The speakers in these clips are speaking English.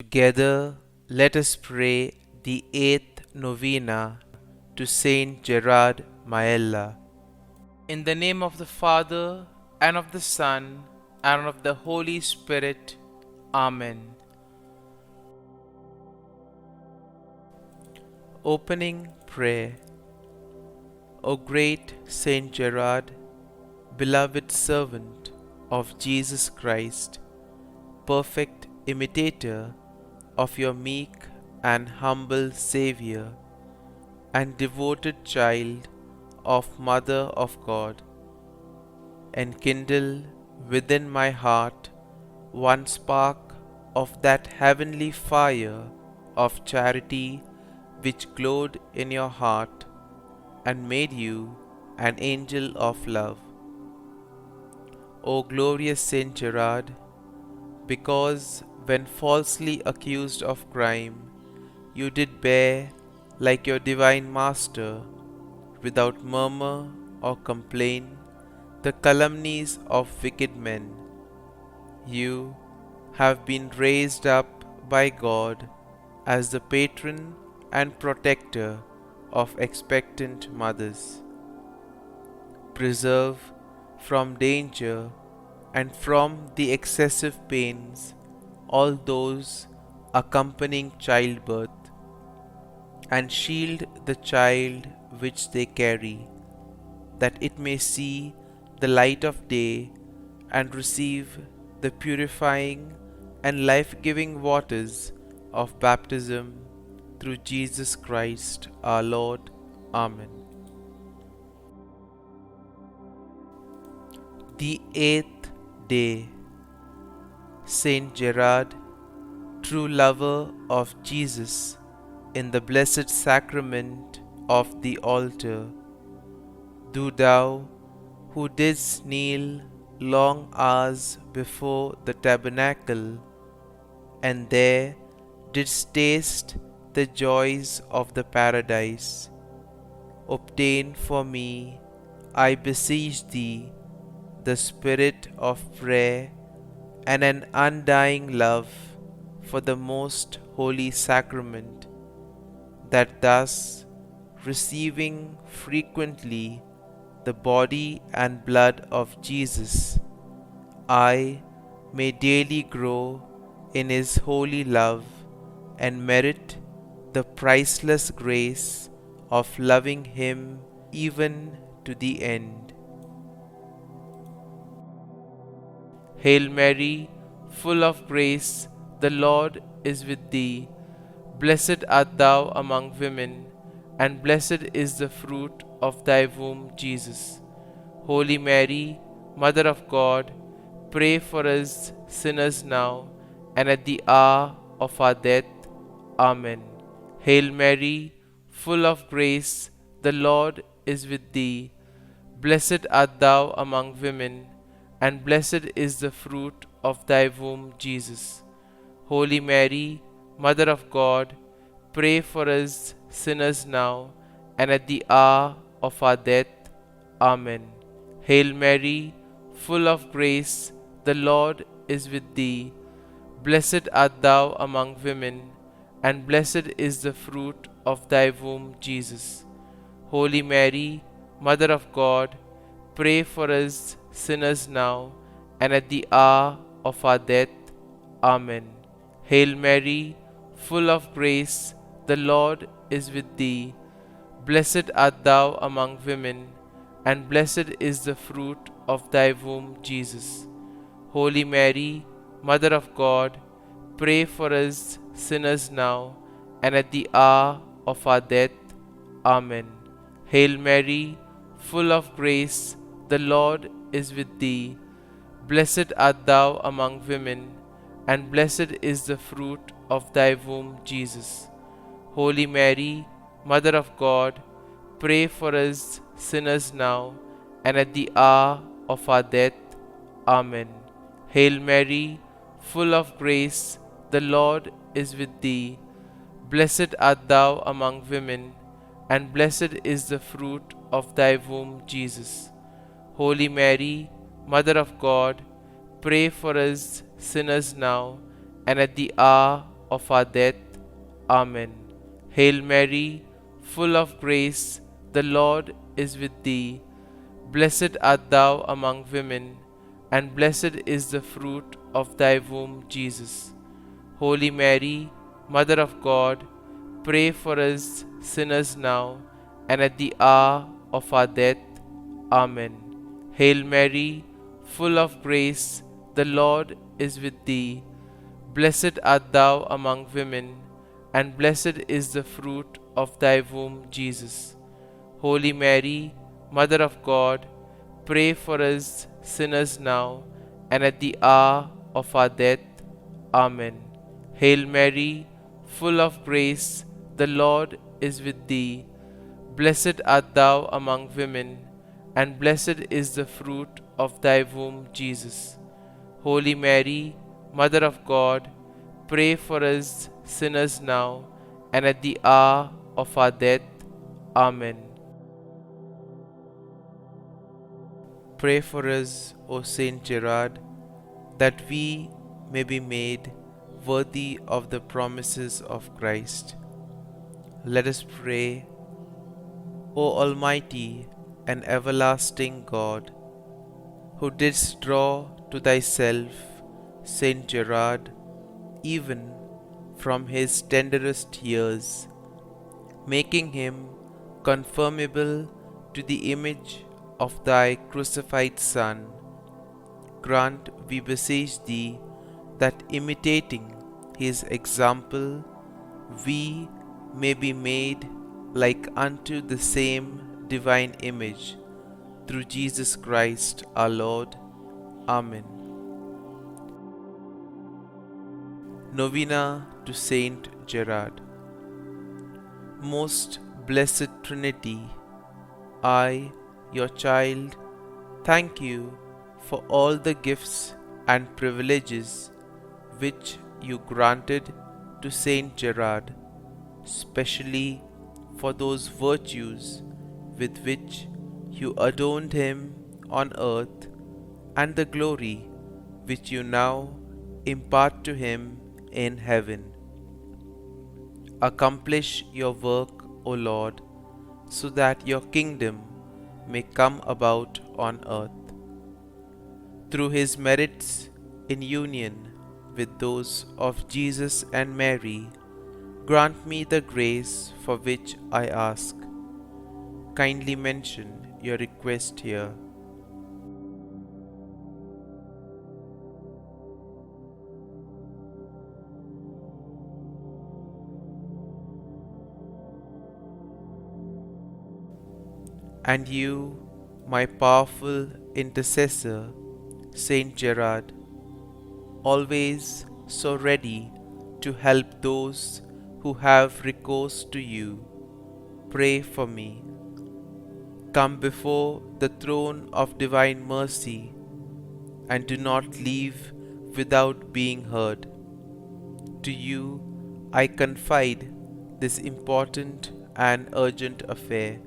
Together, let us pray the eighth novena to St Gerard Majella. In the name of the Father, and of the Son, and of the Holy Spirit. Amen. Opening Prayer. O great St Gerard, beloved servant of Jesus Christ, perfect imitator of your meek and humble Xavier, and devoted child of Mother of God, enkindle within my heart one spark of that heavenly fire of charity which glowed in your heart and made you an angel of love. O glorious Saint Gerard, because when falsely accused of crime, you did bear, like your divine Master, without murmur or complaint, the calumnies of wicked men. You have been raised up by God as the patron and protector of expectant mothers. Preserve from danger and from the excessive pains all those accompanying childbirth, and shield the child which they carry, that it may see the light of day and receive the purifying and life-giving waters of baptism through Jesus Christ our Lord. Amen. The eighth day. Saint Gerard, true lover of Jesus in the blessed sacrament of the altar, do thou, who didst kneel long hours before the tabernacle, and there didst taste the joys of the paradise, obtain for me, I beseech thee, the spirit of prayer and an undying love for the most holy sacrament, that thus, receiving frequently the body and blood of Jesus, I may daily grow in his holy love and merit the priceless grace of loving him even to the end. Hail Mary, full of grace, the Lord is with thee. Blessed art thou among women, and blessed is the fruit of thy womb, Jesus. Holy Mary, Mother of God, pray for us sinners now and at the hour of our death. Amen. Hail Mary, full of grace, the Lord is with thee. Blessed art thou among women, and blessed is the fruit of thy womb, Jesus. Holy Mary, Mother of God, pray for us sinners now and at the hour of our death. Amen. Hail Mary, full of grace, the Lord is with thee. Blessed art thou among women, and blessed is the fruit of thy womb, Jesus. Holy Mary, Mother of God, pray for us sinners now and at the hour of our death. Amen. Hail Mary, full of grace, the Lord is with thee. Blessed art thou among women, and blessed is the fruit of thy womb, Jesus. Holy Mary, Mother of God, pray for us sinners now and at the hour of our death. Amen. Hail Mary, full of grace, the Lord is with thee. Blessed art thou among women, and blessed is the fruit of thy womb, Jesus. Holy Mary, Mother of God, pray for us sinners now and at the hour of our death. Amen. Hail Mary, full of grace, the Lord is with thee. Blessed art thou among women, and blessed is the fruit of thy womb, Jesus. Holy Mary, Mother of God, pray for us sinners now and at the hour of our death. Amen. Hail Mary, full of grace, the Lord is with thee. Blessed art thou among women, and blessed is the fruit of thy womb, Jesus. Holy Mary, Mother of God, pray for us sinners now and at the hour of our death. Amen. Hail Mary, full of grace, the Lord is with thee. Blessed art thou among women, and blessed is the fruit of thy womb, Jesus. Holy Mary, Mother of God, pray for us sinners now and at the hour of our death. Amen. Hail Mary, full of grace, the Lord is with thee. Blessed art thou among women, and blessed is the fruit of thy womb, Jesus. Holy Mary, Mother of God, pray for us sinners now and at the hour of our death. Amen. Pray for us, O St Gerard, that we may be made worthy of the promises of Christ. Let us pray. O Almighty and everlasting God, who didst draw to thyself St Gerard even from his tenderest years, making him conformable to the image of thy crucified Son, grant, we beseech thee, that imitating his example, we may be made like unto the same divine image, through Jesus Christ our Lord. Amen. Novena to Saint Gerard. Most Blessed Trinity, I, your child, thank you for all the gifts and privileges which you granted to Saint Gerard, specially for those virtues with which you adorned him on earth, and the glory which you now impart to him in heaven. Accomplish your work, O Lord, so that your kingdom may come about on earth. Through his merits in union with those of Jesus and Mary, grant me the grace for which I ask. Kindly mention your request here. And you, my powerful intercessor, Saint Gerard, always so ready to help those who have recourse to you, pray for me. Come before the throne of divine mercy, and do not leave without being heard. To you I confide this important and urgent affair.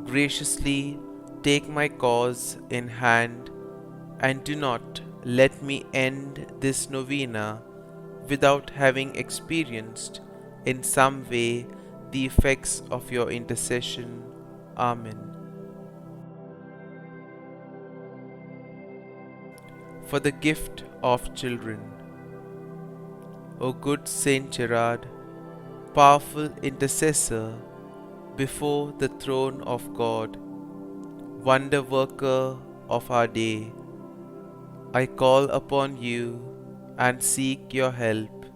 Graciously take my cause in hand, and do not let me end this novena without having experienced in some way the effects of your intercession. Amen. For the gift of children. O good Saint Gerard, powerful intercessor before the throne of God, wonder worker of our day, I call upon you and seek your help.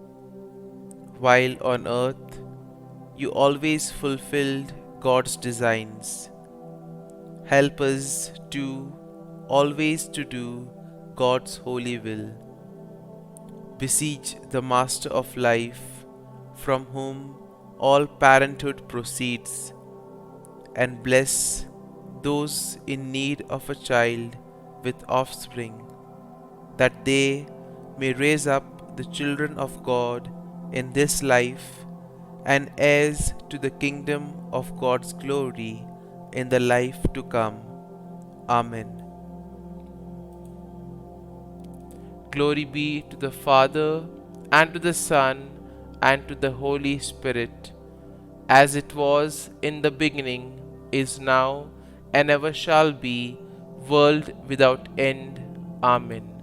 While on earth you always fulfilled God's designs, help us always to do God's holy will. Beseech the Master of life, from whom all parenthood proceeds, and bless those in need of a child with offspring, that they may raise up the children of God in this life and heirs to the kingdom of God's glory in the life to come. Amen. Glory be to the Father, and to the Son, and to the Holy Spirit, as it was in the beginning, is now, and ever shall be, world without end. Amen.